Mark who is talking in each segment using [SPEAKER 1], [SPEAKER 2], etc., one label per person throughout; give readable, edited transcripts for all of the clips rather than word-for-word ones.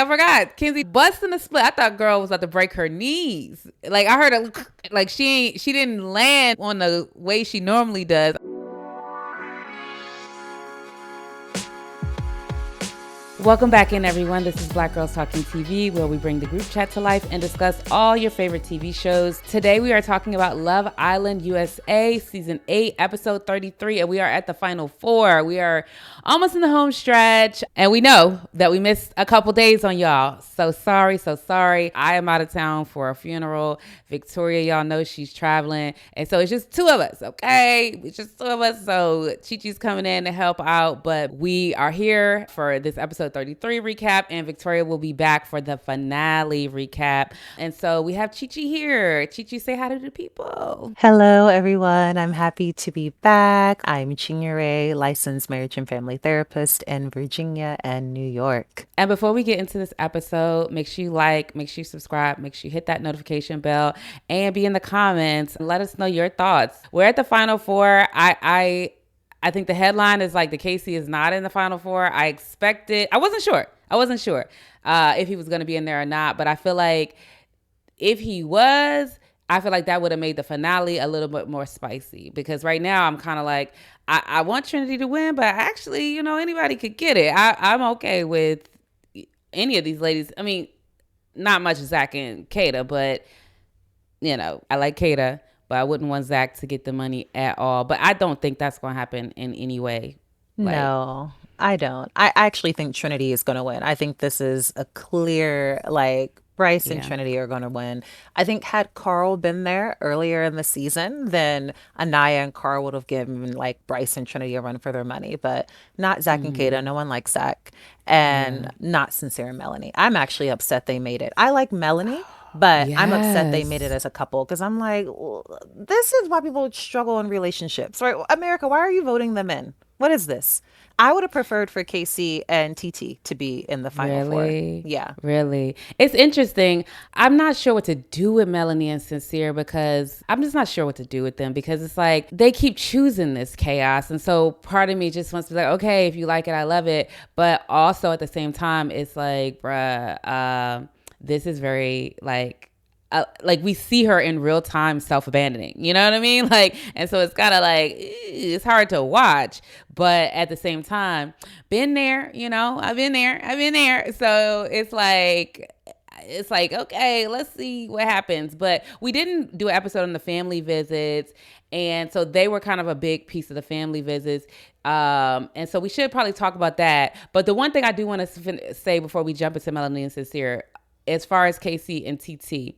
[SPEAKER 1] I forgot. Kenzie busting a split. I thought girl was about to break her knees. Like I heard her like she didn't land on the way she normally does. Welcome back in, everyone. This is Black Girls Talking TV, where we bring the group chat to life and discuss all your favorite TV shows. Today, we are talking about Love Island USA, Season 8, Episode 33, and we are at the final 4. We are almost in the home stretch, and we know that we missed a couple days on y'all. So sorry. I am out of town for a funeral. Victoria, y'all know she's traveling, and so it's just two of us, okay? It's just two of us, so Chi-Chi's coming in to help out, but we are here for this episode 33 recap, and Victoria will be back for the finale recap. And so we have Chi-Chi here. Chi-Chi, say hi to the people.
[SPEAKER 2] Hello, everyone. I'm happy to be back. I'm Chinyere, licensed marriage and family therapist in Virginia and New York.
[SPEAKER 1] And before we get into this episode, make sure you like, make sure you subscribe, make sure you hit that notification bell, and be in the comments. Let us know your thoughts. We're at the final 4. I think the headline is like the KC is not in the final 4. I expected. I wasn't sure if he was going to be in there or not. But I feel like if he was, I feel like that would have made the finale a little bit more spicy. Because right now I'm kind of like, I want Trinity to win, but actually, anybody could get it. I'm okay with any of these ladies. I mean, not much Zach and Kata, but, I like Kata. But I wouldn't want Zach to get the money at all. But I don't think that's going to happen in any way.
[SPEAKER 2] No, I don't. I actually think Trinity is going to win. I think this is a clear, Bryce and Trinity are going to win. I think had Carl been there earlier in the season, then Aniya and Carl would have given Bryce and Trinity a run for their money, but not Zach and Kata. No one likes Zach, and not Sincere and Melanie. I'm actually upset they made it. I like Melanie. But I'm upset they made it as a couple because I'm like, well, this is why people struggle in relationships, right? America, why are you voting them in? What is this? I would have preferred for KC and TiTi to be in the final 4. Yeah.
[SPEAKER 1] Really? It's interesting. I'm not sure what to do with Melanie and Sincere because I'm just not sure what to do with them because it's like they keep choosing this chaos. And so part of me just wants to be like, okay, if you like it, I love it. But also at the same time, it's like, bruh, this is very like we see her in real time self-abandoning, you know what I mean? And so it's kind of like, it's hard to watch, but at the same time, been there, I've been there. So it's like, okay, let's see what happens. But we didn't do an episode on the family visits. And so they were kind of a big piece of the family visits. And so we should probably talk about that. But the one thing I do want to say before we jump into Melanie and Sincere, as far as KC and TiTi,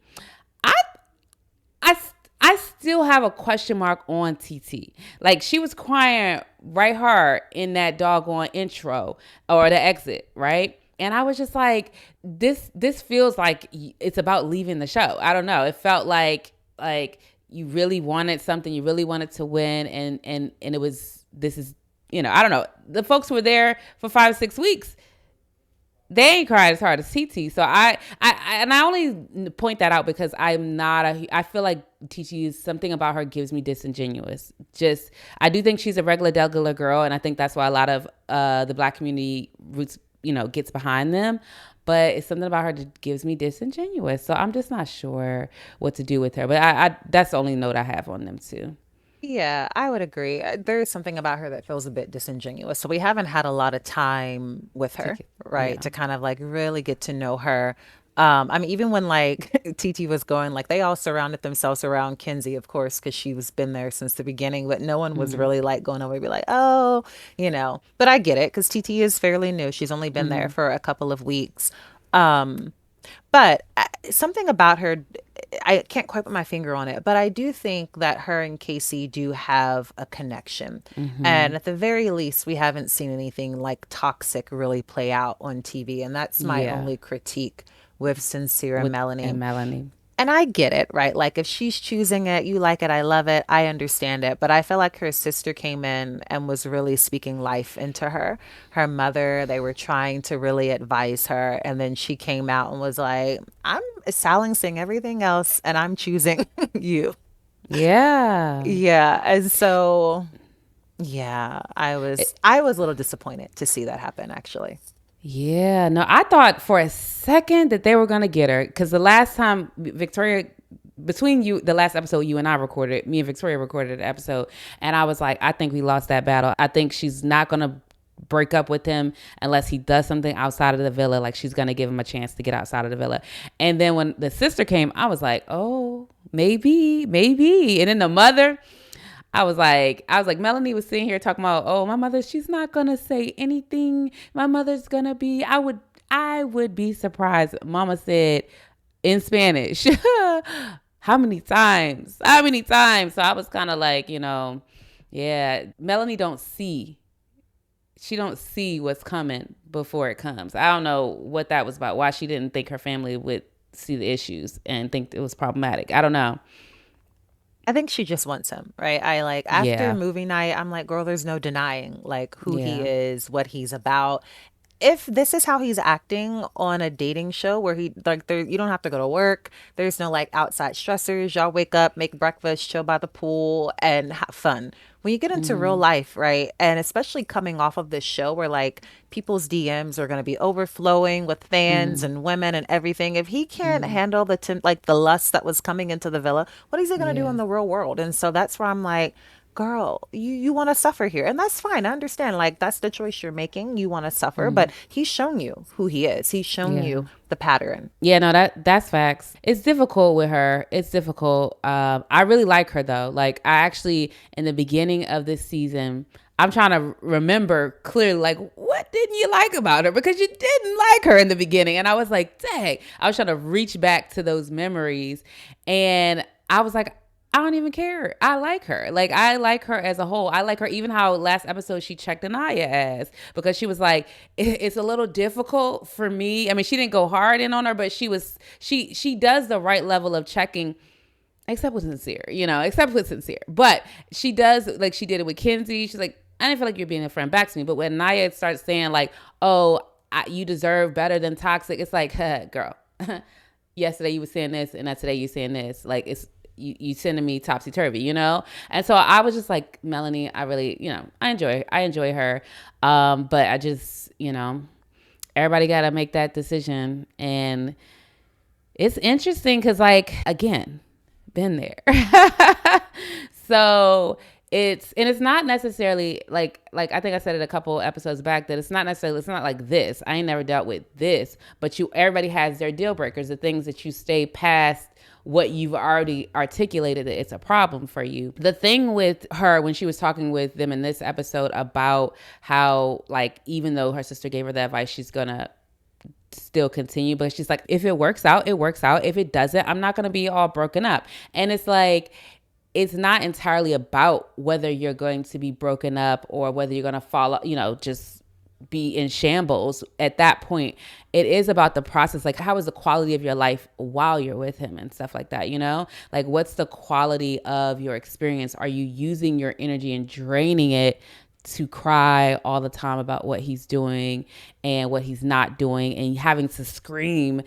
[SPEAKER 1] I still have a question mark on TiTi. Like she was crying right hard in that doggone intro or the exit, right? And I was just like, this feels like it's about leaving the show. I don't know. It felt like you really wanted something, you really wanted to win, and it was, this is, I don't know. The folks who were there for 5-6 weeks, they ain't cried as hard as TiTi. So I only point that out because I feel like TiTi is something about her gives me disingenuous. I do think she's a regular girl, and I think that's why a lot of the Black community roots, gets behind them. But it's something about her that gives me disingenuous. So I'm just not sure what to do with her. But I that's the only note I have on them too.
[SPEAKER 2] Yeah, I would agree. There is something about her that feels a bit disingenuous. So we haven't had a lot of time with her, right? To kind of really get to know her. I mean, even when TiTi was going, they all surrounded themselves around Kenzie, of course, because she was been there since the beginning, but no one was really going over and be like, oh, But I get it because TiTi is fairly new. She's only been there for a couple of weeks. But something about her, I can't quite put my finger on it, but I do think that her and KC do have a connection. And at the very least, we haven't seen anything toxic really play out on TV. And that's my only critique with Sincere and Melanie. And I get it, right? If she's choosing it, you like it, I love it, I understand it. But I feel like her sister came in and was really speaking life into her. Her mother, they were trying to really advise her. And then she came out and was like, I'm silencing everything else and I'm choosing you.
[SPEAKER 1] Yeah.
[SPEAKER 2] Yeah. And so, yeah, I was a little disappointed to see that happen, actually.
[SPEAKER 1] Yeah, no, I thought for a second that they were gonna get her because the last time Victoria, between you, the last episode you and I recorded, me and Victoria recorded an episode, and I was like, I think we lost that battle. I think she's not gonna break up with him unless he does something outside of the villa. Like she's gonna give him a chance to get outside of the villa. And then when the sister came, I was like, oh, maybe, maybe. And then the mother. I was like, Melanie was sitting here talking about, oh, my mother, she's not gonna say anything. My mother's gonna be, I would be surprised. Mama said in Spanish, how many times? How many times? So I was kind of like, yeah, Melanie she don't see what's coming before it comes. I don't know what that was about. Why she didn't think her family would see the issues and think it was problematic. I don't know.
[SPEAKER 2] I think she just wants him, right? I like after
[SPEAKER 1] Yeah,
[SPEAKER 2] movie night, I'm like, girl, there's no denying like who he
[SPEAKER 1] yeah.
[SPEAKER 2] is, what he's about. If this is how he's acting on a dating show where he like there you don't have to go to work, there's no like outside stressors, y'all wake up, make breakfast, chill by the pool and have fun. When you get into real
[SPEAKER 1] Mm-hmm.
[SPEAKER 2] life, right? And especially coming off of this show where like people's DMs are going to be overflowing with fans
[SPEAKER 1] Mm-hmm.
[SPEAKER 2] and women and everything. If he can't
[SPEAKER 1] Mm-hmm.
[SPEAKER 2] handle like the lust that was coming into the villa, what is he going to do in
[SPEAKER 1] Yeah.
[SPEAKER 2] the real world? And so that's where I'm like, girl, you want to suffer here. And that's fine. I understand. Like that's the choice you're making. You want to suffer,
[SPEAKER 1] Mm-hmm.
[SPEAKER 2] but he's shown you who he is. He's shown
[SPEAKER 1] Yeah.
[SPEAKER 2] you the pattern.
[SPEAKER 1] Yeah, no, that's facts. It's difficult with her. It's difficult. I really like her though. Like I actually in the beginning of this season, I'm trying to remember clearly like what didn't you like about her? Because you didn't like her in the beginning. And I was like, dang. I was trying to reach back to those memories. And I was like, I don't even care. I like her. Like I like her as a whole. I like her even how last episode she checked Aniya as because she was like, it's a little difficult for me. I mean, she didn't go hard in on her, but she does the right level of checking except with Sincere, except with Sincere. But she does like she did it with Kenzie. She's like, I didn't feel like you're being a friend back to me. But when Nia starts saying like, oh, you deserve better than toxic, it's like, huh, girl. Yesterday you were saying this, and today you saying this. Like it's you sending me topsy turvy, And so I was just like, Melanie, I really, I enjoy her, but I just, everybody got to make that decision, and it's interesting because, like, again, been there. So it's not necessarily like I think I said it a couple episodes back that it's not like this. I ain't never dealt with this, but everybody has their deal breakers, the things that you stay past what you've already articulated that it's a problem for you. The thing with her when she was talking with them in this episode about how like even though her sister gave her the advice, she's gonna still continue, but she's like, if it works out, it works out. If it doesn't, I'm not gonna be all broken up. And it's like it's not entirely about whether you're going to be broken up or whether you're going to fall, just be in shambles at that point. It is about the process. Like, how is the quality of your life while you're with him and stuff like that, Like, what's the quality of your experience? Are you using your energy and draining it to cry all the time about what he's doing and what he's not doing and having to scream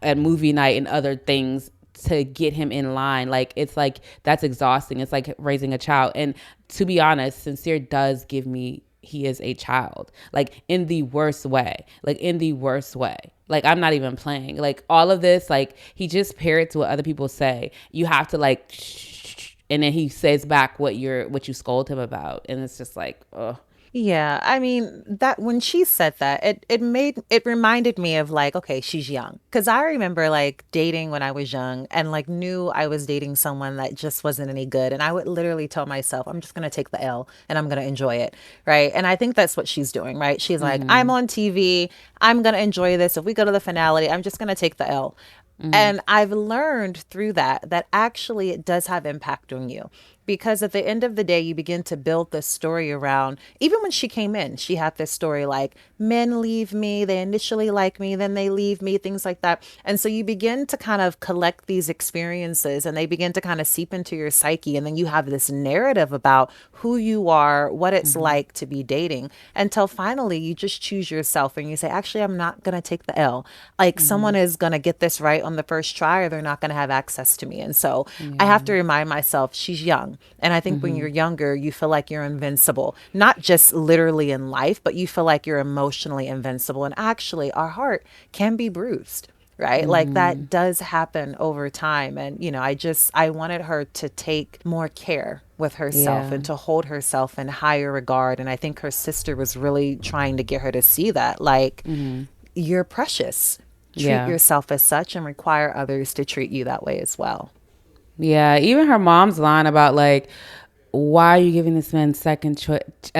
[SPEAKER 1] at movie night and other things to get him in line? Like it's like that's exhausting. It's like raising a child. And to be honest, Sincere does give me he is a child, like in the worst way, like I'm not even playing, like all of this, like he just parrots what other people say. You have to like shh, and then he says back what you scold him about, and it's just like, ugh.
[SPEAKER 2] Yeah, I mean that when she said that, it reminded me of like, okay, she's young. Because I remember like dating when I was young and like knew I was dating someone that just wasn't any good. And I would literally tell myself, I'm just gonna take the L and I'm gonna enjoy it. Right. And I think that's what she's doing, right? She's like, I'm
[SPEAKER 1] Mm-hmm.
[SPEAKER 2] on TV, I'm gonna enjoy this. If we go to the finale, I'm just gonna take the L.
[SPEAKER 1] Mm-hmm.
[SPEAKER 2] And I've learned through that actually it does have impact on you. Because at the end of the day, you begin to build this story around, even when she came in, she had this story like, men leave me, they initially like me, then they leave me, things like that. And so you begin to kind of collect these experiences and they begin to kind of seep into your psyche. And then you have this narrative about who you are, what it's
[SPEAKER 1] Mm-hmm.
[SPEAKER 2] like to be dating, until finally you just choose yourself and you say, actually, I'm not going to take the L. Like
[SPEAKER 1] Mm-hmm.
[SPEAKER 2] someone is going to get this right on the first try or they're not going to have access to me. And so I have
[SPEAKER 1] Yeah.
[SPEAKER 2] to remind myself she's young. young. And I think when you're younger, you feel like you're invincible, not just literally in life, but you feel like you're emotionally invincible. And actually, our heart can be bruised. Right. Like that does happen over time. And, I wanted her to take more care with herself
[SPEAKER 1] Yeah.
[SPEAKER 2] and to hold herself in higher regard. And I think her sister was really trying to get her to see that, like, you're precious. Treat
[SPEAKER 1] Yeah.
[SPEAKER 2] yourself as such and require others to treat you that way as well.
[SPEAKER 1] Yeah, even her mom's line about like, why are you giving this man a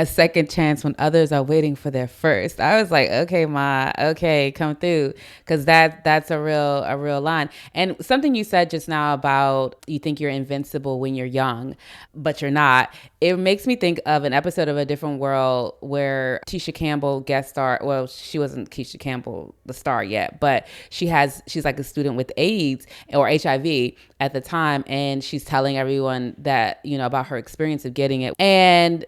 [SPEAKER 1] second chance when others are waiting for their first? I was like, okay, ma, okay, come through, because that's a real line. And something you said just now about you think you're invincible when you're young, but you're not. It makes me think of an episode of A Different World where Tisha Campbell guest star. Well, she wasn't Keisha Campbell the star yet, but she's like a student with AIDS or HIV at the time, and she's telling everyone that about her experience of getting it. And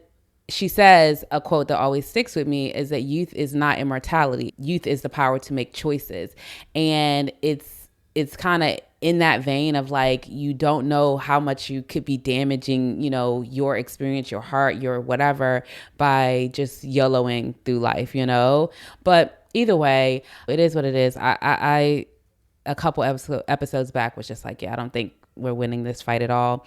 [SPEAKER 1] she says a quote that always sticks with me is that youth is not immortality. Youth is the power to make choices. And it's kind of in that vein of like, you don't know how much you could be damaging, your experience, your heart, your whatever, by just YOLOing through life, But either way, it is what it is. I a couple episodes back was just like, yeah, I don't think we're winning this fight at all.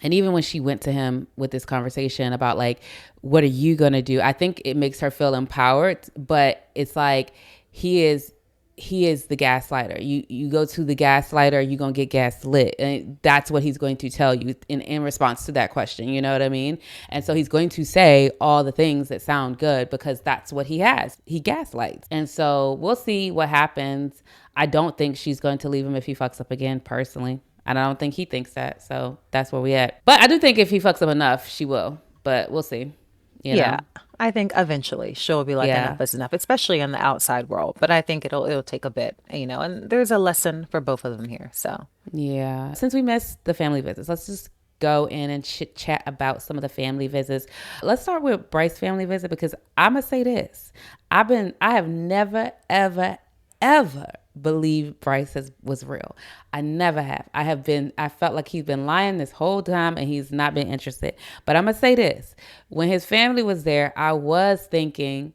[SPEAKER 1] And even when she went to him with this conversation about like, what are you going to do? I think it makes her feel empowered, but it's like, he is the gaslighter. You go to the gaslighter, you're going to get gaslit. And that's what he's going to tell you in response to that question. You know what I mean? And so he's going to say all the things that sound good because that's what he has. He gaslights. And so we'll see what happens. I don't think she's going to leave him if he fucks up again, personally. And I don't think he thinks that. So that's where we at. But I do think if he fucks up enough, she will. But we'll see.
[SPEAKER 2] Yeah. I think eventually she'll be like,
[SPEAKER 1] Yeah.
[SPEAKER 2] enough is enough, especially in the outside world. But I think it'll take a bit, and there's a lesson for both of them here. So
[SPEAKER 1] Yeah. Since we missed the family visits, let's just go in and chit chat about some of the family visits. Let's start with Bryce's family visit, because I'm gonna say this. I have never, ever, ever believed Bryce was real. I never have. I felt like he's been lying this whole time and he's not been interested. But I'm gonna say this. When his family was there, I was thinking,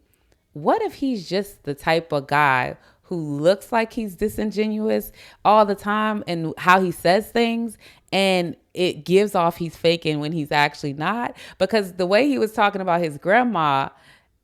[SPEAKER 1] what if he's just the type of guy who looks like he's disingenuous all the time and how he says things, and it gives off he's faking when he's actually not? Because the way he was talking about his grandma,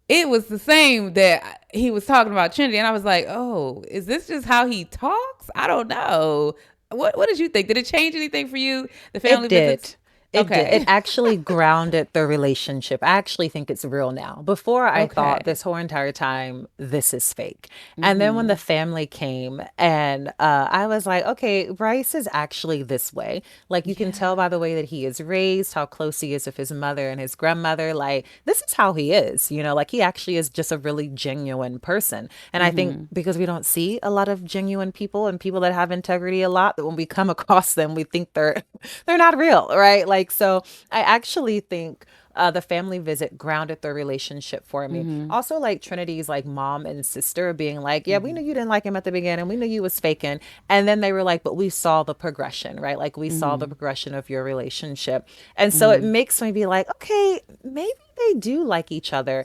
[SPEAKER 1] it was the same that he was talking about Trinity. And I was like, oh, is this just how he talks? I don't know. What did you think? Did it change anything for you, the family
[SPEAKER 2] it
[SPEAKER 1] visits?
[SPEAKER 2] did. It did.
[SPEAKER 1] Okay.
[SPEAKER 2] It actually grounded the relationship. I actually think it's real now. Before, I thought
[SPEAKER 1] Okay.
[SPEAKER 2] this whole entire time, this is fake. And then when the family came, and I was like, okay, Bryce is actually this way. Like, you can tell
[SPEAKER 1] Yeah.
[SPEAKER 2] by the way that he is raised, how close he is with his mother and his grandmother. Like, this is how he is, like he actually is just a really genuine person. And I think because we don't see a lot of genuine people and people that have integrity a lot, that when we come across them, we think they're not real, right? Like, so I actually think the family visit grounded the relationship for me. Also, like Trinity's like mom and sister being like, yeah, we knew you didn't like him at the beginning. We knew you was faking. And then they were like, but we saw the progression, right? Like, we saw the progression of your relationship. And so it makes me be like, okay, maybe they do like each other.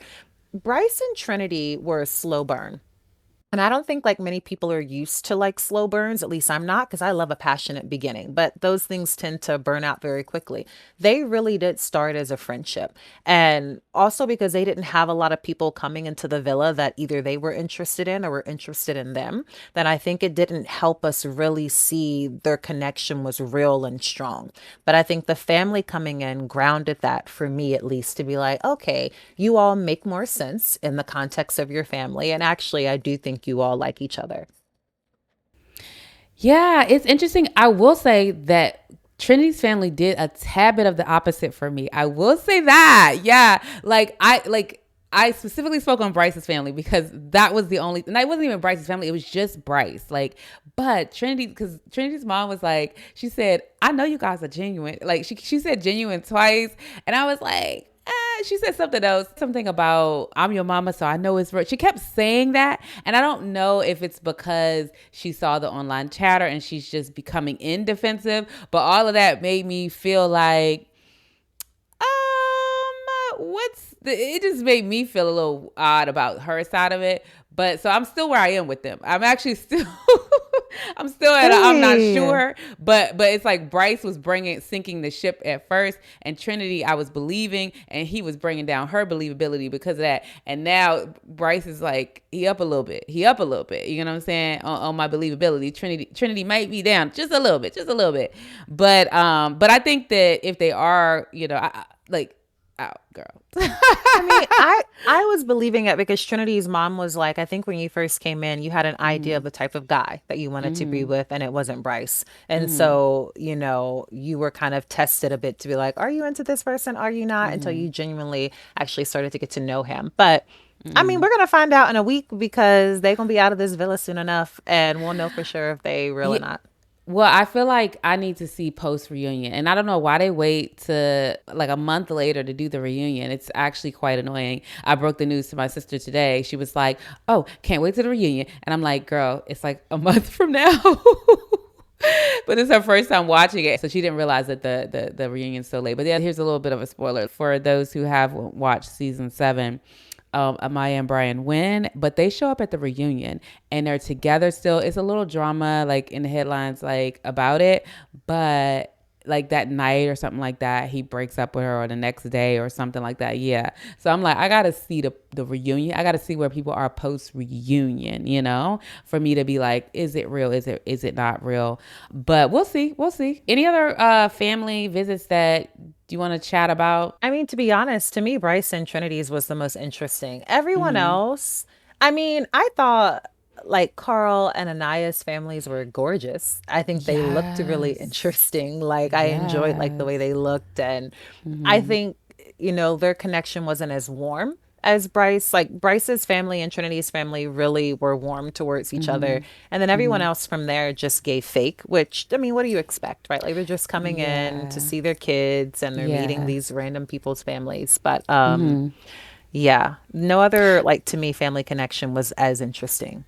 [SPEAKER 2] Bryce and Trinity were a slow burn. And I don't think like many people are used to like slow burns. At least I'm not, because I love a passionate beginning, but those things tend to burn out very quickly. They really did start as a friendship. And also because they didn't have a lot of people coming into the villa that either they were interested in or were interested in them, then I think it didn't help us really see their connection was real and strong. But I think the family coming in grounded that, for me at least, to be like, okay, you all make more sense in the context of your family. And actually, I do think you all like each other.
[SPEAKER 1] Yeah, it's interesting. I will say that Trinity's family did a tad bit of the opposite for me. I will say that. Yeah. I specifically spoke on Bryce's family because that was the only, and it wasn't even Bryce's family. It was just Bryce. Like, but Trinity, because Trinity's mom was like, she said, I know you guys are genuine. Like, she said genuine twice. And I was like, she said something else, something about I'm your mama, so I know it's real. She kept saying that, and I don't know if it's because she saw the online chatter and she's just becoming indefensive, but all of that made me feel like it just made me feel a little odd about her side of it. But so I'm still where I am with them. I'm actually still I'm still at I'm not
[SPEAKER 2] Hey.
[SPEAKER 1] sure, but it's like Bryce was sinking the ship at first, and Trinity I was believing, and he was bringing down her believability because of that. And now Bryce is like he up a little bit. He up a little bit. You know what I'm saying on my believability. Trinity might be down just a little bit, just a little bit. But I think that if they are, like out, girl.
[SPEAKER 2] I mean, I was believing it because Trinity's mom was like, I think when you first came in, you had an idea of the type of guy that you wanted to be with, and it wasn't Bryce. And so, you were kind of tested a bit to be like, are you into this person? Are you not? Until you genuinely actually started to get to know him. But I mean, we're gonna find out in a week because they're gonna be out of this villa soon enough, and we'll know for sure if they real or
[SPEAKER 1] Yeah,
[SPEAKER 2] not.
[SPEAKER 1] well, I feel like I need to see post reunion, and I don't know why they wait to like a month later to do the reunion. It's actually quite annoying. I broke the news to my sister today. She was like, "Oh, can't wait to the reunion," and I'm like, "Girl, it's like a month from now." But it's her first time watching it, so she didn't realize that the reunion's so late. But yeah, here's a little bit of a spoiler for those who have watched season 7. Amaya and Brian win, but they show up at the reunion and they're together still. It's a little drama, like in the headlines, like about it, but like that night or something like that, he breaks up with her, or the next day or something like that. Yeah. So I'm like, I gotta see the reunion. I gotta see where people are post reunion, for me to be like, is it real? Is it not real? But we'll see. We'll see. Any other family visits that you want to chat about?
[SPEAKER 2] I mean, to be honest, to me, Bryce and Trinity's was the most interesting. Everyone else, I mean, I thought like Carl and Aniya's families were gorgeous. I think they looked really
[SPEAKER 1] Yes.
[SPEAKER 2] interesting. Like I enjoyed like the way
[SPEAKER 1] Yes.
[SPEAKER 2] they looked, and I think, their connection wasn't as warm as Bryce. Like Bryce's family and Trinity's family really were warm towards each other. And then everyone else from there just gave fake, which I mean, what do you expect, right? Like they're just coming in to
[SPEAKER 1] Yeah.
[SPEAKER 2] see their kids and they're meeting
[SPEAKER 1] Yeah.
[SPEAKER 2] these random people's families. But yeah, no other like to me family connection was as interesting.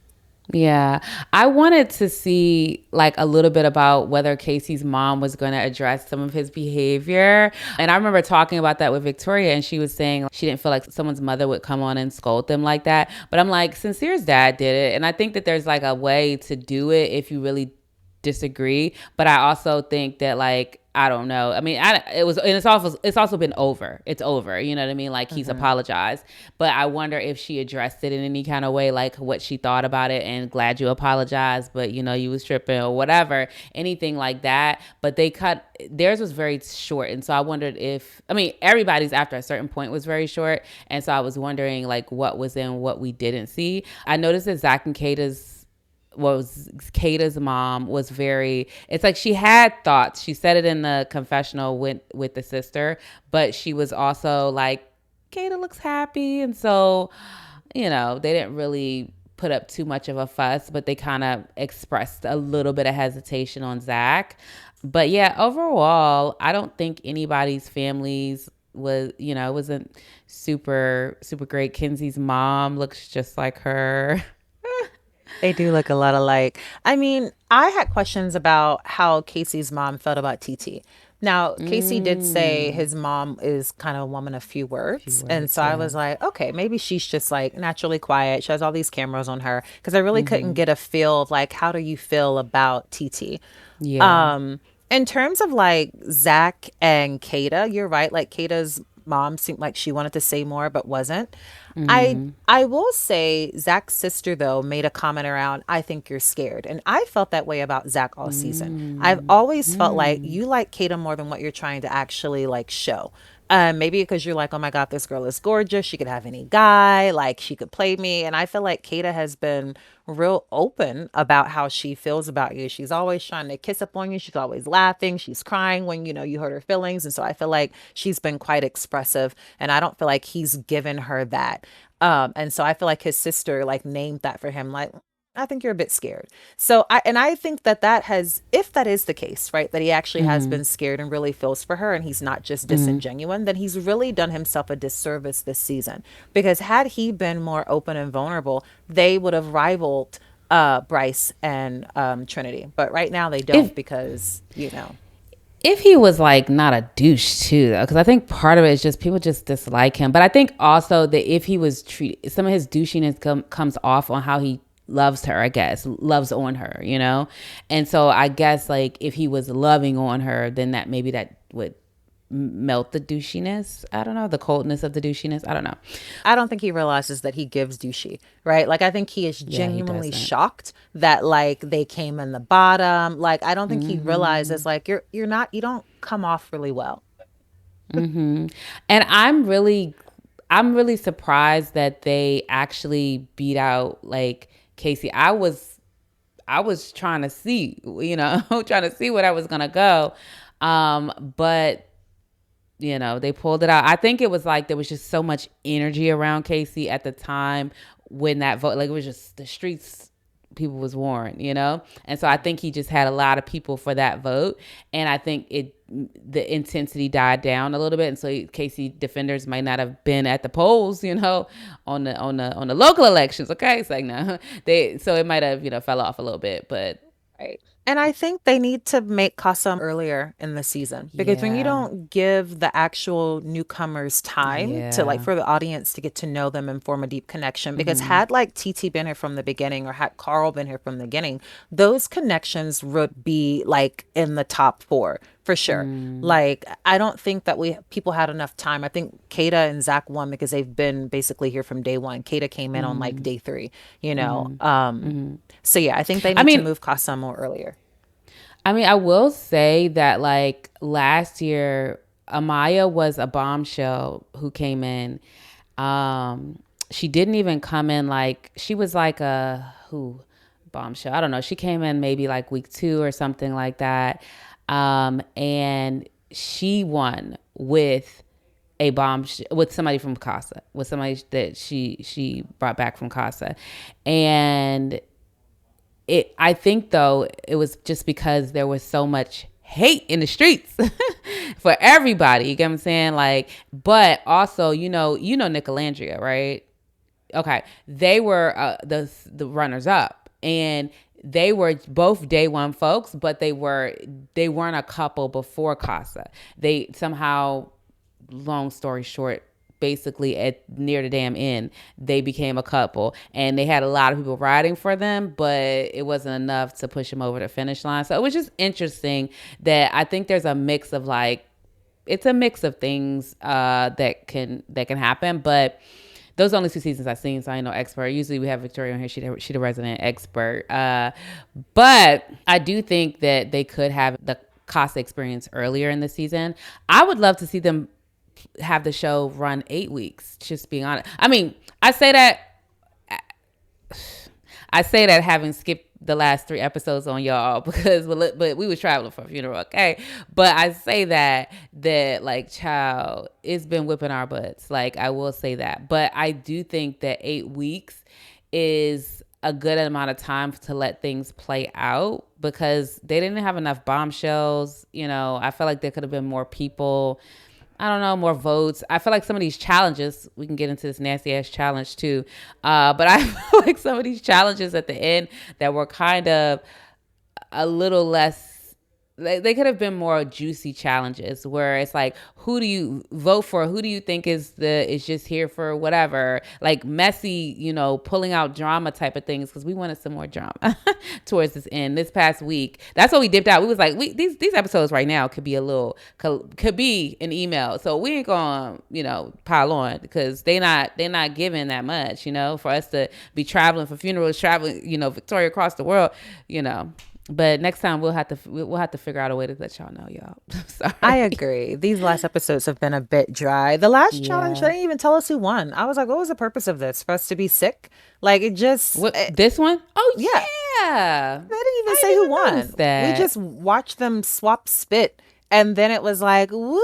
[SPEAKER 1] Yeah. I wanted to see like a little bit about whether Casey's mom was going to address some of his behavior. And I remember talking about that with Victoria, and she was saying she didn't feel like someone's mother would come on and scold them like that. But I'm like, Sincere's dad did it. And I think that there's like a way to do it if you really disagree, but I also think that like I don't know. I mean, it's also been over. It's over. You know what I mean? Like he's apologized, but I wonder if she addressed it in any kind of way, like what she thought about it, and glad you apologized, but you was tripping or whatever, anything like that. But they cut theirs was very short, and so I wondered if I mean everybody's after a certain point was very short, and so I was wondering like what was in what we didn't see. I noticed that Zach and Kata's mom was very, it's like she had thoughts. She said it in the confessional with the sister, but she was also like, Kata looks happy. And so, they didn't really put up too much of a fuss, but they kind of expressed a little bit of hesitation on Zach. But yeah, overall, I don't think anybody's families wasn't super, super great. Kenzie's mom looks just like her.
[SPEAKER 2] They do look a lot alike. I mean, I had questions about how Casey's mom felt about TT. Now, Casey did say his mom is kind of a woman of few
[SPEAKER 1] Few
[SPEAKER 2] words. And
[SPEAKER 1] words,
[SPEAKER 2] so I
[SPEAKER 1] yeah.
[SPEAKER 2] was like, okay, maybe she's just like naturally quiet. She has all these cameras on her because I really couldn't get a feel of like, how do you feel about TT?
[SPEAKER 1] Yeah.
[SPEAKER 2] In terms of like Zach and Kata, you're right. Like Kata's mom seemed like she wanted to say more but wasn't. I will say Zach's sister though made a comment around I think you're scared. And I felt that way about Zach all season. I've always felt like you like Kata more than what you're trying to actually like show. Maybe because you're like, oh my God, this girl is gorgeous. She could have any guy. Like she could play me. And I feel like Kata has been real open about how she feels about you. She's always trying to kiss up on you. She's always laughing. She's crying when, you hurt her feelings. And so I feel like she's been quite expressive. And I don't feel like he's given her that. And so I feel like his sister like named that for him. Like, I think you're a bit scared. So I think that has, if that is the case, right, that he actually has been scared and really feels for her and he's not just disingenuine, then he's really done himself a disservice this season. Because had he been more open and vulnerable, they would have rivaled Bryce and Trinity. But right now they
[SPEAKER 1] If
[SPEAKER 2] don't because.
[SPEAKER 1] If he was like not a douche too, though, because I think part of it is just people just dislike him. But I think also that if he was treated, some of his douchiness comes off on how he loves her, I guess, loves on her, you know? And so I guess like if he was loving on her, then that maybe that would melt the douchiness. I don't know, the coldness of the douchiness. I don't know.
[SPEAKER 2] I don't think he realizes that he gives douchey, right? Like I think he is
[SPEAKER 1] Yeah, he
[SPEAKER 2] genuinely
[SPEAKER 1] doesn't.
[SPEAKER 2] shocked that like they came in the bottom. Like I don't think he
[SPEAKER 1] Hmm.
[SPEAKER 2] realizes like you're not you don't come off really well.
[SPEAKER 1] And I'm really surprised that they actually beat out like Casey. I was trying to see, trying to see where that was gonna go. But they pulled it out. I think it was like there was just so much energy around Casey at the time when that vote, like it was just the streets, people was warned. And so I think he just had a lot of people for that vote, and I think the intensity died down a little bit, and so Casey defenders might not have been at the polls, on the local elections. Okay, it's like no, so it might have fell off a little bit, but
[SPEAKER 2] Right. And I think they need to make Casa Amor earlier in the season because when you
[SPEAKER 1] yeah,
[SPEAKER 2] don't give the actual newcomers time to like
[SPEAKER 1] yeah.
[SPEAKER 2] for the audience to get to know them and form a deep connection, because
[SPEAKER 1] Hmm.
[SPEAKER 2] had like TT been here from the beginning or had Carl been here from the beginning, those connections would be like in the top four for sure.
[SPEAKER 1] Mm,
[SPEAKER 2] Like I don't think that we people had enough time. I think Kata and Zach won because they've been basically here from day one. Kata came in on like
[SPEAKER 1] mm,
[SPEAKER 2] day three, you know.
[SPEAKER 1] mm,
[SPEAKER 2] Um,
[SPEAKER 1] mm.
[SPEAKER 2] so yeah, I think they
[SPEAKER 1] I
[SPEAKER 2] need to
[SPEAKER 1] mean,
[SPEAKER 2] move Casa Amor earlier.
[SPEAKER 1] I will say that like last year, Amaya was a bombshell who came in. She didn't even come in like she was like a who bombshell. I don't know. She came in maybe like week 2 or something like that. And she won with a bomb with somebody from Casa, with somebody that she brought back from Casa, and I think though it was just because there was so much hate in the streets for everybody. You get what I'm saying? Like, but also, Nicolandria, right? Okay, they were the runners up, and they were both day one folks, but they weren't a couple before Casa. They somehow, long story short, basically at near the damn end, they became a couple, and they had a lot of people riding for them, but it wasn't enough to push them over the finish line. So it was just interesting that I think there's a mix of like it's a mix of things that can happen, but those are only 2 seasons I've seen, so I ain't no expert. Usually we have Victoria on here; she the resident expert. But I do think that they could have the Casa experience earlier in the season. I would love to see them have the show run 8 weeks. Just being honest, I mean, I say that having skipped the last 3 episodes on y'all because but we was traveling for a funeral, okay? But I say that like child, it's been whipping our butts. Like I will say that. But I do think that 8 weeks is a good amount of time to let things play out because they didn't have enough bombshells. I feel like there could have been more people. I don't know, more votes. I feel like some of these challenges, we can get into this nasty ass challenge too. But I feel like some of these challenges at the end that were kind of a little less, they could have been more juicy challenges where it's like, who do you vote for? Who do you think is just here for whatever? Like messy, pulling out drama type of things because we wanted some more drama towards this end. This past week, that's what we dipped out. We was like, these episodes right now could be could be an email. So we ain't gonna pile on because they not giving that much, for us to be traveling for funerals, traveling Victoria across the world, you know. But next time we'll have to figure out a way to let y'all know, y'all.
[SPEAKER 2] I
[SPEAKER 1] Sorry.
[SPEAKER 2] agree. These last episodes have been a bit dry. The last challenge, they
[SPEAKER 1] Yeah.
[SPEAKER 2] didn't even tell us who won. I was like, what was the purpose of this? For us to be sick? Like,
[SPEAKER 1] What this one?
[SPEAKER 2] yeah,
[SPEAKER 1] Oh yeah.
[SPEAKER 2] they didn't even
[SPEAKER 1] I
[SPEAKER 2] say
[SPEAKER 1] didn't
[SPEAKER 2] who
[SPEAKER 1] even notice
[SPEAKER 2] won. We
[SPEAKER 1] that.
[SPEAKER 2] just watched them swap spit. And then it was like, woo.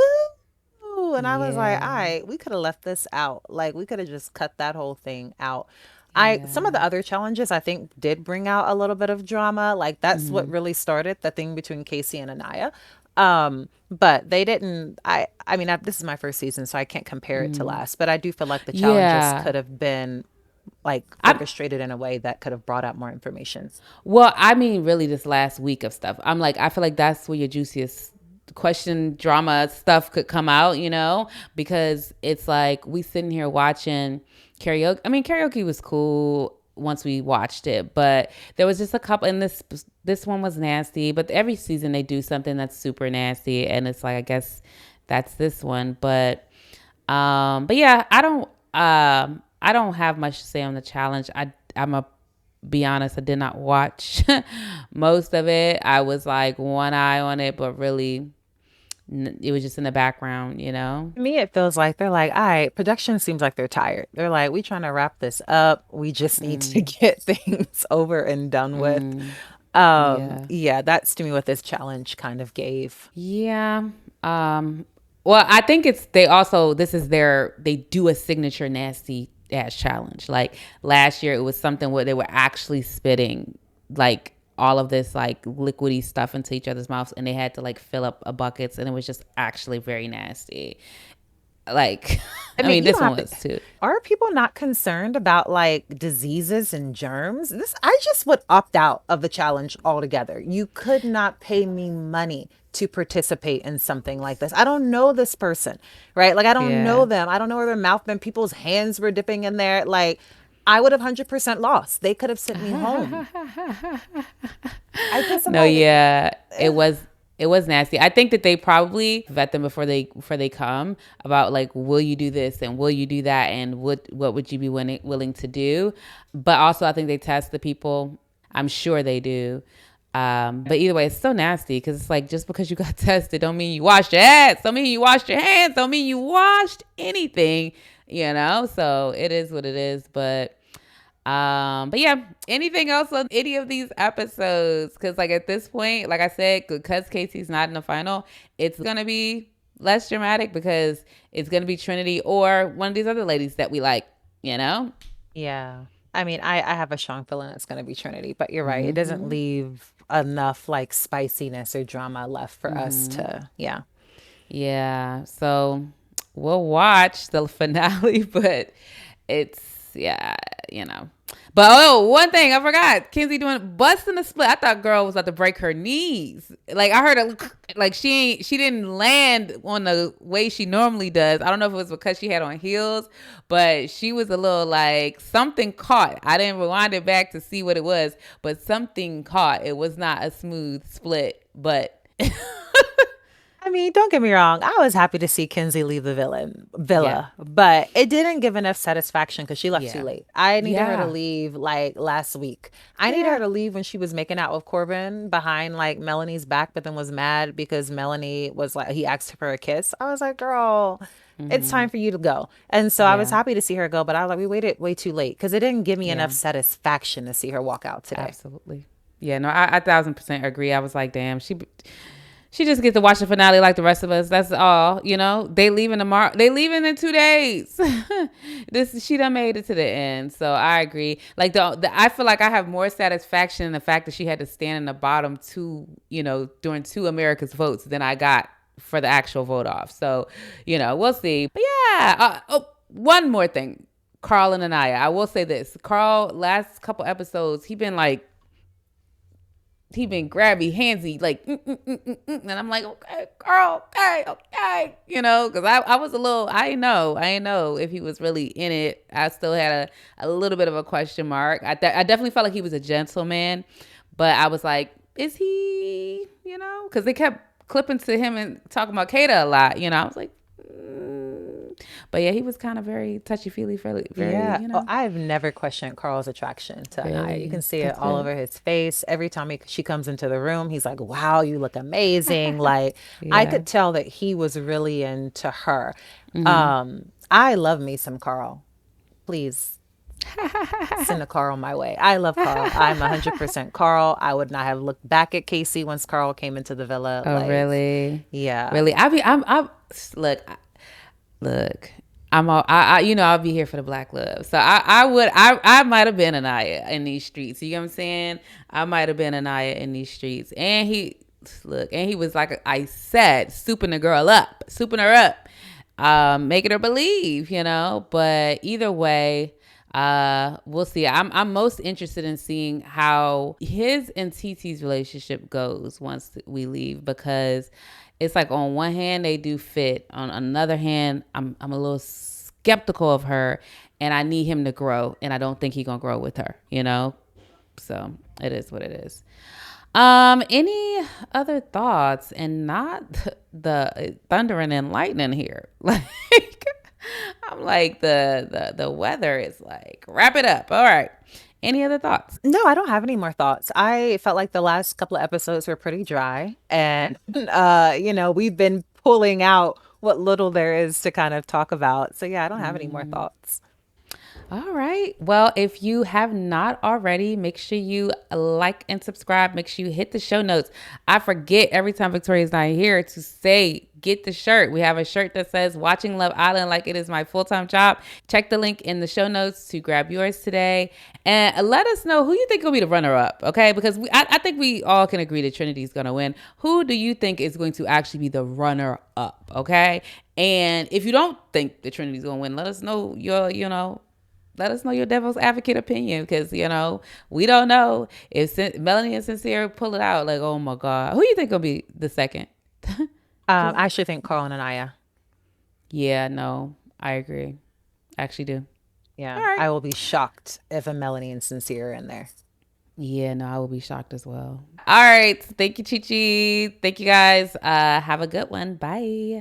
[SPEAKER 2] And I was like, all
[SPEAKER 1] Yeah.
[SPEAKER 2] right, we could have left this out. Like, we could have just cut that whole thing out. Some of
[SPEAKER 1] Yeah.
[SPEAKER 2] the other challenges I think did bring out a little bit of drama. Like that's what
[SPEAKER 1] Hmm.
[SPEAKER 2] really started the thing between Casey and Aniya. But they didn't. This is my first season, so I can't compare it to
[SPEAKER 1] Hmm.
[SPEAKER 2] last. But I do feel like the challenges
[SPEAKER 1] Yeah.
[SPEAKER 2] could have been like
[SPEAKER 1] I
[SPEAKER 2] orchestrated in a way that could have brought out more information.
[SPEAKER 1] Well, I mean, really, this last week of stuff. I feel like that's where your juiciest. question drama stuff could come out, because it's like we sitting here watching karaoke. I mean, karaoke was cool once we watched it, but there was just a couple, and this one was nasty. But every season they do something that's super nasty, and it's like, I guess that's this one. But yeah, I don't have much to say on the challenge. I'm a be honest, I did not watch most of it. I was like one eye on it, but really it was just in the background,
[SPEAKER 2] To me, it feels like they're like, all right, production seems like they're tired. They're like, we trying to wrap this up. We just need to get things over and done with.
[SPEAKER 1] Yeah.
[SPEAKER 2] Yeah, that's to me what this challenge kind of gave.
[SPEAKER 1] Yeah. Well, I think they do a signature nasty ass challenge. Like last year, it was something where they were actually spitting like all of this like liquidy stuff into each other's mouths, and they had to like fill up a buckets, and it was just actually very nasty. Like, I mean, this one was too.
[SPEAKER 2] Are people not concerned about like diseases and germs? I just would opt out of the challenge altogether. You could not pay me money to participate in something like this. I don't know this person, right? Like, I don't know them. I don't know where their mouth been. People's hands were dipping in there. Like, I would have 100% lost. They could have sent me home.
[SPEAKER 1] It was nasty. I think that they probably vet them before they come about like, will you do this and will you do that and what would you be willing to do? But also I think they test the people. I'm sure they do. But either way, it's so nasty because it's like, just because you got tested don't mean you washed your ass, don't mean you washed your hands, don't mean you washed anything, So it is what it is. But yeah, anything else on any of these episodes? Because like at this point, like I said, because Casey's not in the final, it's gonna be less dramatic because it's gonna be Trinity or one of these other ladies that we like,
[SPEAKER 2] Yeah. I mean, I have a strong feeling it's going to be Trinity, but you're right. It doesn't leave enough like spiciness or drama left for us to, yeah.
[SPEAKER 1] Yeah. So we'll watch the finale, but it's, yeah, But one thing I forgot, Kenzie busting the split. I thought girl was about to break her knees. Like I heard it, like she didn't land on the way she normally does. I don't know if it was because she had on heels, but she was a little like something caught. I didn't rewind it back to see what it was, but something caught. It was not a smooth split, but.
[SPEAKER 2] I mean, don't get me wrong. I was happy to see Kenzie leave the villa, but it didn't give enough satisfaction because she left too late. I needed her to leave like last week. I needed her to leave when she was making out with Corbin behind like Melanie's back, but then was mad because Melanie was like, he asked her for a kiss. I was like, girl, it's time for you to go. And so I was happy to see her go, but I was like, we waited way too late because it didn't give me enough satisfaction to see her walk out today.
[SPEAKER 1] Absolutely. Yeah, no, I 1,000% agree. I was like, damn, she just gets to watch the finale like the rest of us. That's all, They leaving tomorrow. They leaving in 2 days. She done made it to the end. So I agree. Like I feel like I have more satisfaction in the fact that she had to stand in the bottom during 2 America's votes than I got for the actual vote off. So, we'll see. But yeah. One more thing. Carl and Aniya. I will say this. Carl, last couple episodes, he been grabby, handsy, like, and I'm like, okay, girl, okay, because I was a little, I didn't know if he was really in it. I still had a little bit of a question mark. I definitely felt like he was a gentleman, but I was like, is he, because they kept clipping to him and talking about Kata a lot, I was like, but yeah, he was kind of very touchy-feely, very,
[SPEAKER 2] I've never questioned Carl's attraction to Aniya. You can see it all over his face. Every time she comes into the room, he's like, wow, you look amazing. Like, I could tell that he was really into her. I love me some Carl. Please send a Carl my way. I love Carl. I'm 100% Carl. I would not have looked back at Casey once Carl came into the villa.
[SPEAKER 1] Oh, really?
[SPEAKER 2] Yeah.
[SPEAKER 1] Really? Look, I'll be here for the black love. So I might have been Aniya in these streets. You know what I'm saying? I might have been Aniya in these streets. And he was like I said, souping her up, making her believe, But either way, We'll see. I'm most interested in seeing how his and TT's relationship goes once we leave, because it's like on one hand they do fit, on another hand I'm a little skeptical of her, and I need him to grow, and I don't think he's gonna grow with her, you know. So it is what it is. Any other thoughts? And not the thundering and lightning here. Like, I'm like, the weather is like, wrap it up. All right. Any other thoughts?
[SPEAKER 2] No, I don't have any more thoughts. I felt like the last couple of episodes were pretty dry, and we've been pulling out what little there is to kind of talk about. So yeah, I don't have any more thoughts.
[SPEAKER 1] All right. Well, if you have not already, make sure you like and subscribe. Make sure you hit the show notes. I forget every time Victoria's not here to say, get the shirt. We have a shirt that says "Watching Love Island like it is my full-time job." Check the link in the show notes to grab yours today. And let us know who you think will be the runner-up, okay? Because I think we all can agree that Trinity's going to win. Who do you think is going to actually be the runner-up, okay? And if you don't think that Trinity's going to win, let us know let us know your devil's advocate opinion, because we don't know if Melanie and Sincere pull it out. Like, oh my god, who you think gonna be the second?
[SPEAKER 2] I actually think Carl and Aniya.
[SPEAKER 1] Yeah, no, I agree. I actually do.
[SPEAKER 2] Yeah,
[SPEAKER 1] All right.
[SPEAKER 2] I will be shocked if a Melanie and Sincere are in there.
[SPEAKER 1] Yeah, no, I will be shocked as well. All right, thank you, TiTi. Thank you guys. Have a good one. Bye.